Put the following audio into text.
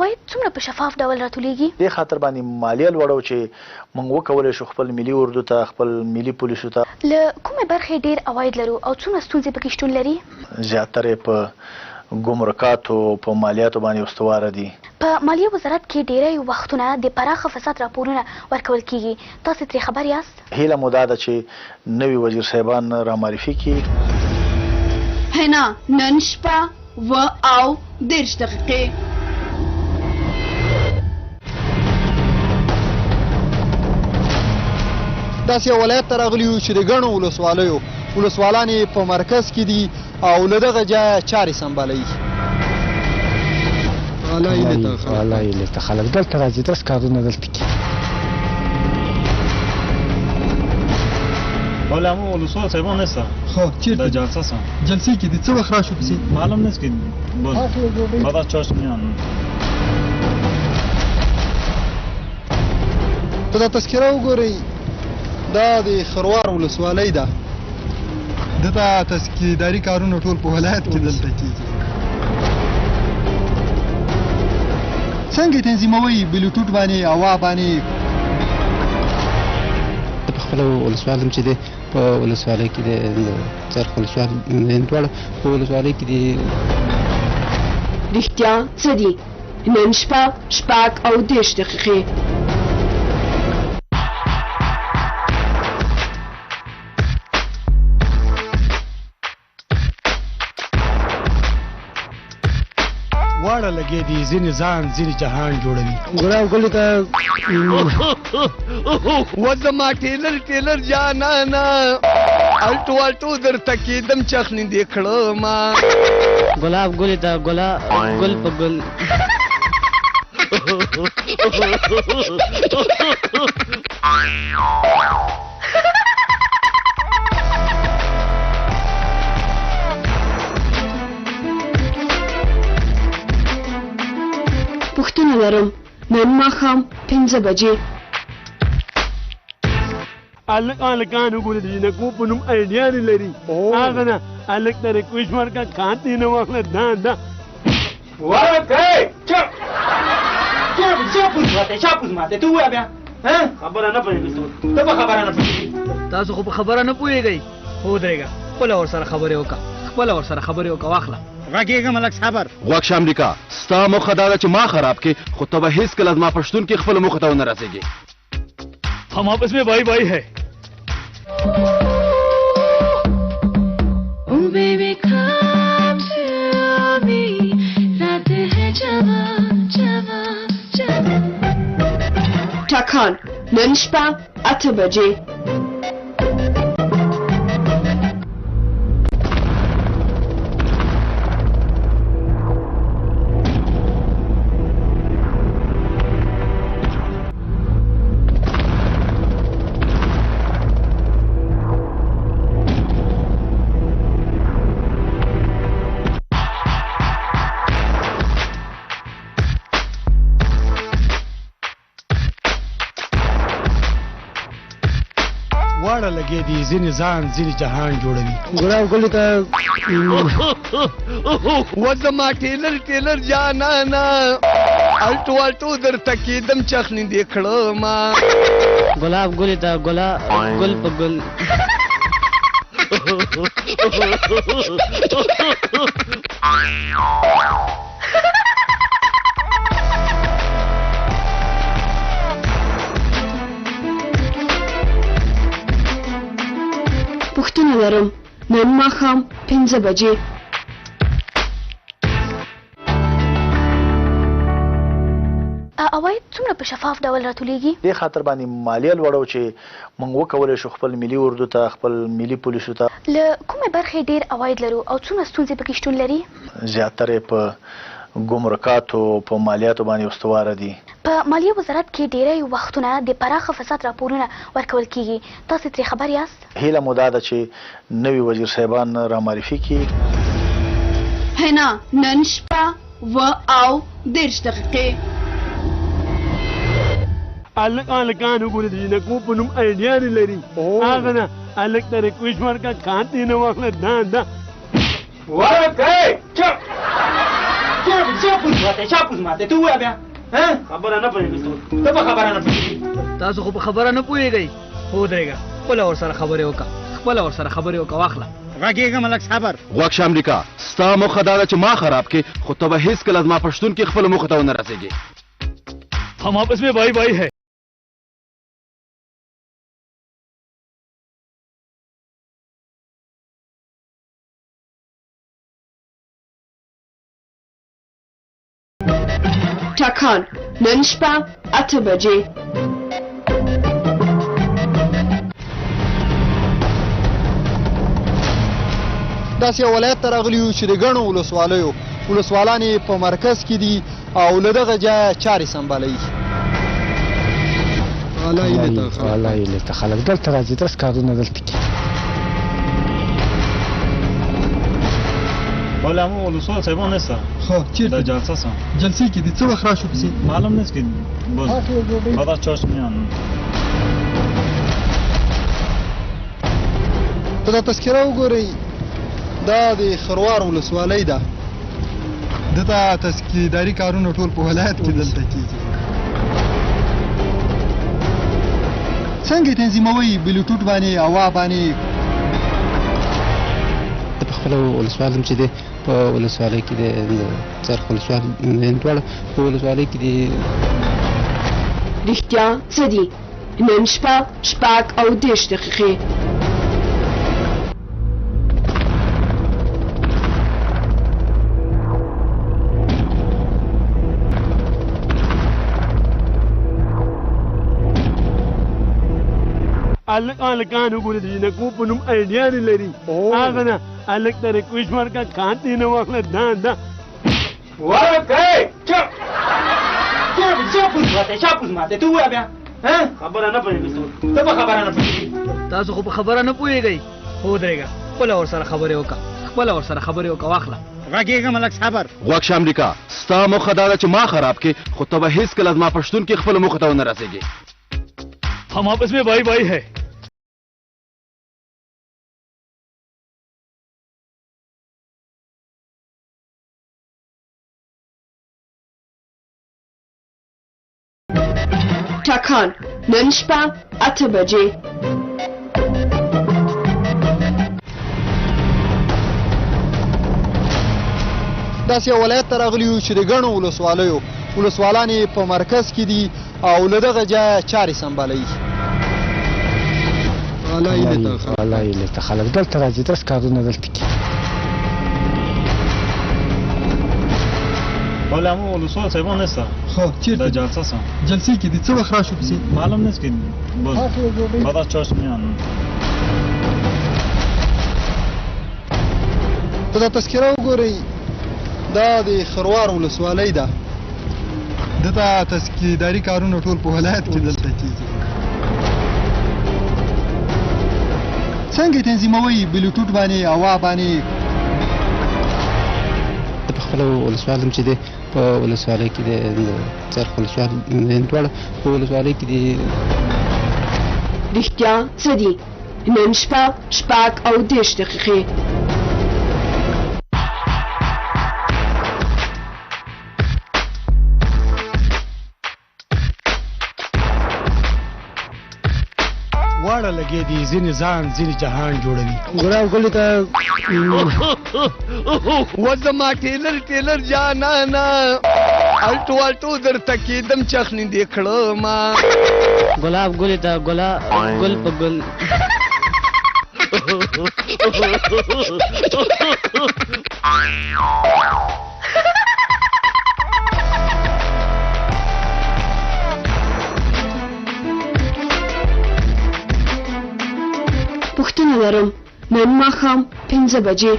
عواید څومره په شفاف ډول راټولیږي؟ دې خاطر باندې مالیه لوړو چې موږ وکولی شو خپل ملي اردو ته خپل ملي پولیسو ته له کومې برخې ډیر عواید لرو او څومره ستونزې پکې شتون لري؟ زیاتره په ګمرکاتو په مالیاتو باندې استواره دي. په مالیه وزارت کې ډیری وختونه د پراخه فساد راپورونه ورکول کیږي. تاسو ترې خبر یاست؟ هیله مو دا ده چې نوي وزیر صاحبان را معرفي کړي. هنا نن شپه 10:30 دقیقې. داسې یو ولایت ته راغلي یو چې د ګڼو ولسوالان یې په مرکز کې دي او له دغه ځایه چارې سمبالوي. والا ایله ته خلک دلته راځي، داسې کارونه دلته کوي. والا مو ولسوال صاحبان نشته. خو چیرته د جلسه سره جلسې کې دي څه وخت راشو پسې معلوم نشته که بعد از چهارش میان. ته دا تذکره وګورئ، دا د خروار ولسوالۍ ده. دته تذکیرداري کارونه ټول په ولایت کې دلته کېږي. څنګه تنظیموئ بلوټوټ باندې هوا باندې؟ په خپل ولسوال چې دی په ولسوالۍ کې دی څرخ ولسوال دواړه په ولسوالۍ کې دی. رښتیا څه دي؟ نن شپه 10:30 دقیقې. واړه لګې دي، ځینې ځان ځینې جهان جوړوي. ګلاب ګلې ته وزما ټیلر جانانا الټو درته کېدم چخنې دې کړما. ګلاب ګلې ته ګل په ګل. پوښتنه لرم، نن ماښام 5 بجې. هلکان وګورئ د جنکو په نوم ایډیا نه لري. هغه نه هلک ته ریکویسټ ورکړه، کانتې نه واخله. دا تاسو خو په خبره نه پوهېږئ. ودرېږه، خپله ورسره خبرې وکړه. واخله غږېږم هلک صبر. غوږ شه امریکا، ستا موخه دا ده چې ما خراب کړې، خو ته به هېڅکله زما پښتون کې خپله موخه ته ونه رسېږې. हम आपस में भाई भाई है. Oh baby come to me, रात है जवां. ټاکان نن شپه 8 بجې. واړه لګې دي، ځینې ځان ځینې جهان جوړوي. ګلاب ګلې ته وزما ټیلر جانانا الټو درته کېدم چخنې دې کړما. ګلاب ګلې ته ګل په ګل. پوښتنه لرم، نن ماښام 5 بجې. عواید څومره په شفاف ډول راټولیږي؟ دې خاطر باندې مالیه لوړو چې موږ وکولی شو خپل ملي اردو ته خپل ملي پولیسو ته. له کومې برخې ډیر عواید لرو او څومره ستونزې پکې شتون لري؟ زیاتره په ګمرکاتو په مالیاتو باندې استواره دي. په مالیه وزارت کې ډیری وختونه د پراخه فساد راپورونه ورکول کیږي. تاسو ترې خبر یاست؟ هیله مو دا ده چې نوي وزیر صاحبان را معرفي کړي. هنا نن شپه 10:30 دقیقې. هلکان وګورئ د جنکو په نوم ایډیا نه لري. هغه نه هلک ته ریکویسټ ورکړه، کانتې نه واخله. خبره نه پوهېږي تاسو خو په خبره نه پوهېږئ ودرېږه خپله ورسره خبرې وکړه خپله ورسره خبرې وکړه واخله غږېږه ملک صبر غوږ شه امریکا ستا موخه دا ده چې ما خراب کې خو ته به هېڅکله زما پښتون کې خپله موخه ته ونه رسېږي हम आपस में भाई भाई है ټکان نن شپه 8 بجې داسې یو ولایت ته راغلي یو چې د ګڼو ولسوالان یې په مرکز کې دي او له دغه ځایه چارې سمبالوي والله ته خلک دلته راځي داس کارونه دلته کې ولی همون ولسوال صاحبان نیست خب چیرته در جلسه هستن جلسه کې دي څه وخت راشو پسې معلوم نیست که باز بعد از چهارش میان ته دا تذکره وګورئ دا د خروار ولسوالۍ ده دته تذکیرداري کارونه ټول په ولایت کې دلته کېږي څنګه تنظیموي بلوټوټ باندې هوا باندې په خپل ولسوال چې دی په ولسوالۍ کې د څرخ ولسوال دواړه په ولسوالۍ کې دي رښتیا څه دي نن شپه 10 دقیقې الکان وګورئ د جنکو په نوم آیډیا نه لري هغه نه الک د ریکویسټ ورکړه کان دې نه واخله دا خبره نه پوهېږي تاسو خو په خبره نه پوهېږئ ودرېږه خپله ورسره خبرې وکړه خپله ورسره خبرې وکړه واخله غږېږه ملک صبر غوږ شه امریکا ستا موخه دا ده چې ما خراب کې خو ته به هېڅکله زما پښتون کې خپله موخه ته ونه رسېږي हम आपस में भाई भाई है ټکان نن شپه 8 بجې داسې یو ولایت ته راغلي یو چې د ګڼو ولسوالان یې په مرکز کې دي او له دغه ځایه چارې سمبالوي والله ته خلک دلته راځي داس کارونه دلته کې ولی همون ولسوال صاحبان نیست خب چیرته در جلسه هستن جلسه کې دي څه وخت راشو پسې معلوم نیست که باز بعد از چهارش میان ته دا تذکره وګورئ دا د خروار ولسوالۍ ده دته تذکیرداري کارونه ټول په ولایت کې دلته کېږي څنګه تنظیموي بلوټوټ باندې هوا باندې په خپل ولسوال چې دی په ولسوالۍ کې د څرخ ولسوال دواړه په ولسوالۍ کې دي رښتیا څه دي نن شپه 10 دقیقې واړه لګې دي ځینې ځان ځینې جهان جوړوي ګلاب ګل ته وزما ټیلر جانانا الټو درته کېدم چخنې دې کړم ګلاب ګل ته ګل په ګل پوښتنه لرم نن ماښام 5 بجې